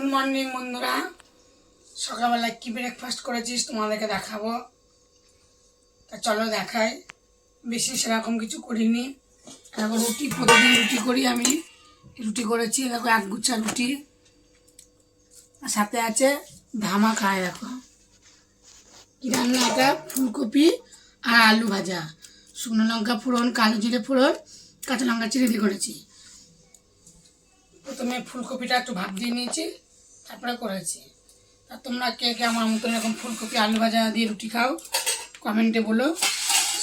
Good morning বন্ধুরা। সকালবেলায় কি ব্রেকফাস্ট করেছিস তোমাদেরকে দেখাবো। তা চলো দেখাই। বেশি সেরকম কিছু করিনি। এখন রুটি, প্রতিদিন রুটি করি আমি। রুটি করেছি, দেখো এক গুচ্ছা রুটি, আর সাথে আছে ধামা খায়। দেখো কি রান্না, এটা ফুলকপি আর আলু ভাজা, শুকনো লঙ্কা ফোড়ন, কালো জিরে ফোড়ন, কাঁচা লঙ্কা চিড়ে দিয়ে করেছি। প্রথমে ফুলকপিটা একটু ভাপ দিয়ে নিয়েছি, তারপরে করেছি। আর তোমরা কে কে আমার মতন এরকম ফুলকপি আলু ভাজা দিয়ে রুটি খাও কমেন্টে বলো।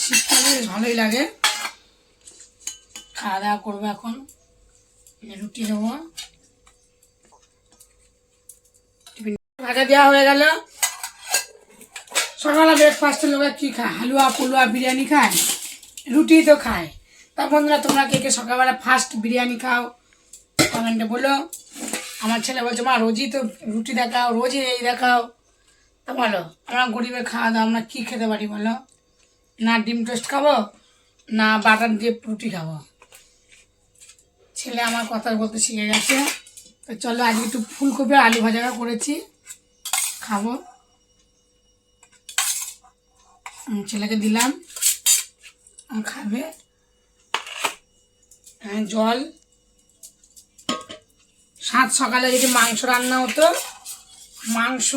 শীতকালে ভালোই লাগে। খাওয়া দাওয়া করবো এখন, রুটি দেবো। টিফিন ভাজা দেওয়া হয়ে গেল। সকালে ব্রেকফাস্টের লোকের কী খায়? হালুয়া পুলুয়া বিরিয়ানি খায়, রুটি তো খায়। তা বন্ধুরা তোমরা কে কে সকালবেলা ফার্স্ট বিরিয়ানি খাও কমেন্টে বলো। আমার ছেলে বলছে মা রোজই তো রুটি দেখাও, রোজই এই দেখাও। তা বলো আমরা গরিবের খাওয়া দাওয়া আমরা কী খেতে পারি বলো? না ডিম টোস্ট খাবো, না বাটার দিয়ে রুটি খাবো। ছেলে আমার কথা বলতে শিখে গেছে। তো চলো আজকে একটু ফুলকপি আলু ভাজা করেছি, খাবো। ছেলেকে দিলাম, খাবে। জল। সাত সকালে যদি মাংস রান্না হতো, মাংস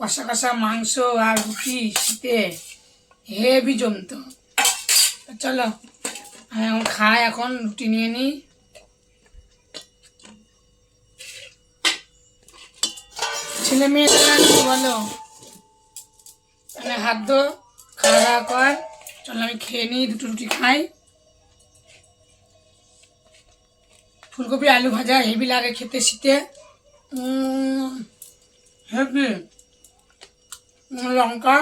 কষা কষা মাংস আর রুটি শীতে হেভি জমতো। চলো আমি এখন খাই, এখন রুটি নিয়ে নিই। ছেলে মেয়েরা বলো হাত ধো, খাওয়া দাওয়া কর। চলো আমি খেয়ে নিই, দুটো রুটি খাই। ফুলকপি আলু ভাজা হেভি লাগে খেতে শীতে, হেভি। লঙ্কা।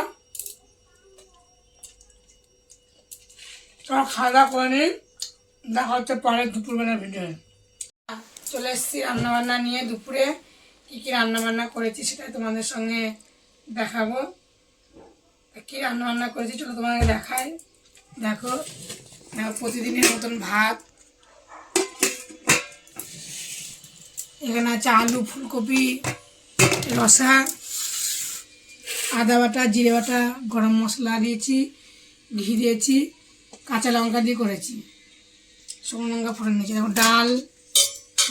চলো খাওয়া দাওয়া করে নিই, দেখা হচ্ছে পরে দুপুরবেলার ভিডিও। চলে এসেছি রান্নাবান্না নিয়ে। দুপুরে কী কী রান্নাবান্না করেছি সেটাই তোমাদের সঙ্গে দেখাবো। কী রান্নাবান্না করেছি চলো তোমাকে দেখাই। দেখো প্রতিদিনের মতন ভাত, এখানে আছে আলু ফুলকপি রসা, আদা বাটা জিরে বাটা গরম মশলা দিয়েছি, ঘি দিয়েছি, কাঁচা লঙ্কা দিয়ে করেছি, শুকনো লঙ্কা ফোড়ন দিয়েছি। দেখো ডাল,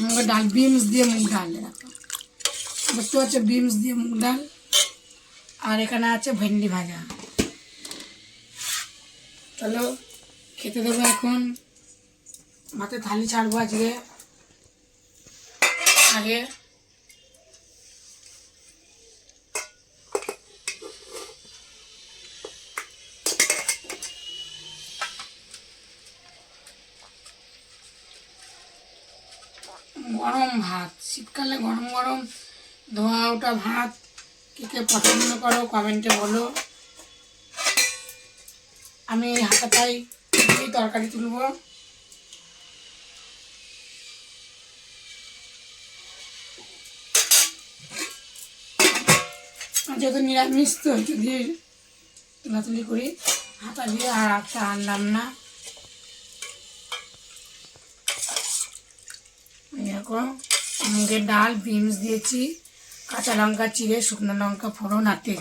মুগের ডাল, বিনস দিয়ে মুগ ডাল। দেখো বুঝতে পারছো, বিনস দিয়ে মুগ ডাল। আর এখানে আছে ভেন্ডি ভাজা। চলো খেতে দেবো এখন। ভাতে থালি ছাড়বো আজকে। আগে গরম ভাত, শীতকালে গরম গরম ধোয়া ওটা ভাত কে কে পছন্দ করো কমেন্টে বলো। আমি হাতাটাই তরকারি তুলবো। যেহেতু নিরামিষ তো যদি তুলাতুলি করি হাতা দিয়ে, আর হাতটা আনলাম না। এরকম মুগের ডাল, বিনস দিয়েছি, কাঁচা লঙ্কা চিড়ে, শুকনো লঙ্কা ফোড়ন, হাতে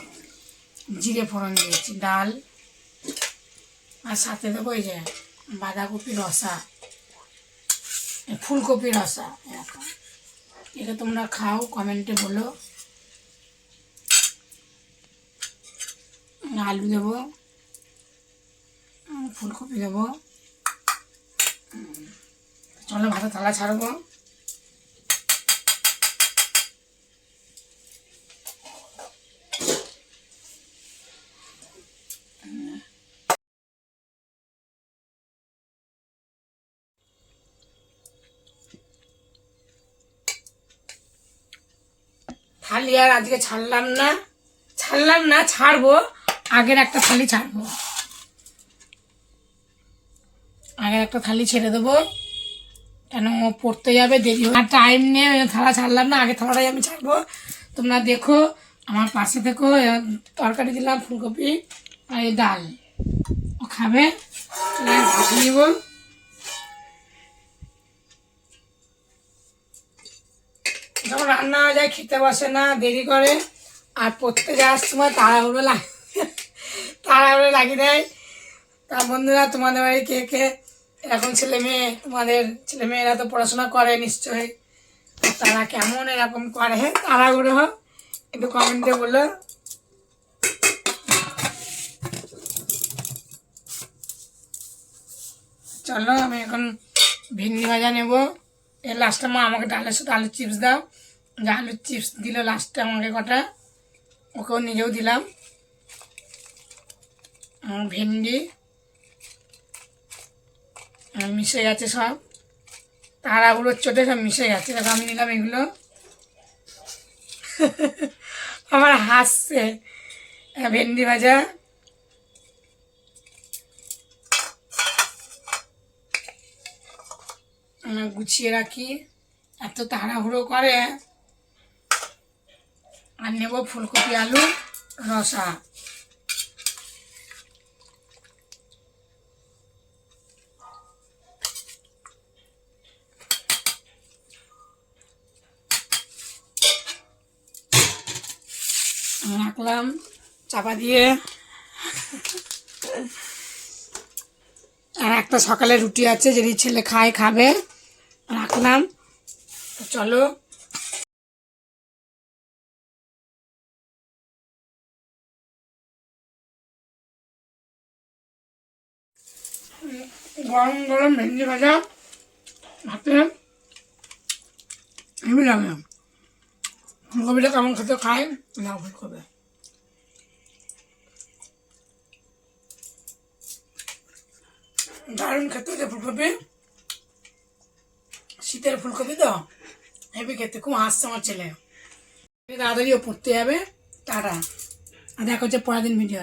জিরে ফোড়ন দিয়েছি, ডাল। আর সাথে দেবো এই যে বাঁধাকপি রসা, ফুলকপি রসা। এরকম এটা তোমরা খাও কমেন্টে বলো। আলু দেবো, ফুলকপি দেবো। চলো ভাতে থালা ছাড়বো। থালি আর আজকে ছাড়লাম না, ছাড়বো। আগের একটা থালি ছাড়বো, আগের একটা থালি ছেড়ে দেবো, কেন পড়তে যাবে দেরি আর টাইম নেই। থালা ছাড়লাম না, আগের থালাটাই আমি ছাড়বো। তোমরা দেখো আমার পাশে থেকো। তরকারি দিলাম ফুলকপি আর এই ডাল, ও খাবে। ভাত নিব। যখন রান্না হয়ে যায় খেতে বসে না, দেরি করে, আর পড়তে যাওয়ার সময় তাড়াহুড়ো লাগিয়ে দেয়। তা বন্ধুরা, তোমাদের বাড়ি কে কে এরকম ছেলে মেয়ে, তোমাদের ছেলে মেয়েরা তো পড়াশোনা করে নিশ্চয়ই, তারা কেমন এরকম করে তাড়াহুড়ো একটু কমেন্টে বলো। চলো আমি এখন ভেন্ডি ভাজা নেব। এর লাস্টে মা আমাকে ডালের সাথে আলুর চিপস দাও, যে আলুর চিপস দিল লাস্টে আমাকে কটা, ওকেও নিজেও দিলাম। ভেন্ডি মিশে গেছে সব, তাড়াহুড়োর চোটে সব মিশে গেছে। দেখো আমি নিলাম এগুলো। আমার হাসছে। ভেন্ডি ভাজা গুছিয়ে রাখি, এত তাড়াহুড়ো করে। আর নেব ফুলকপি আলু রসা। রাখলাম চাপা দিয়ে। আর একটা সকালে রুটি আছে, যদি ছেলে খাবে, রাখলাম। চলো গরম গরম ভেন্ডি ভাজা ভাতে হেবি লাগে। ফুলকপিটা কেমন খেতে খায় না, ফুলকপি দারুণ খেতে হচ্ছে। ফুলকপি শীতের ফুলকপি তো হেবি খেতে, খুব হাসছে আমার ছেলে। তাড়াতাড়িও পড়তে যাবে। টাটা, দেখা হচ্ছে পরের দিন ভিডিও।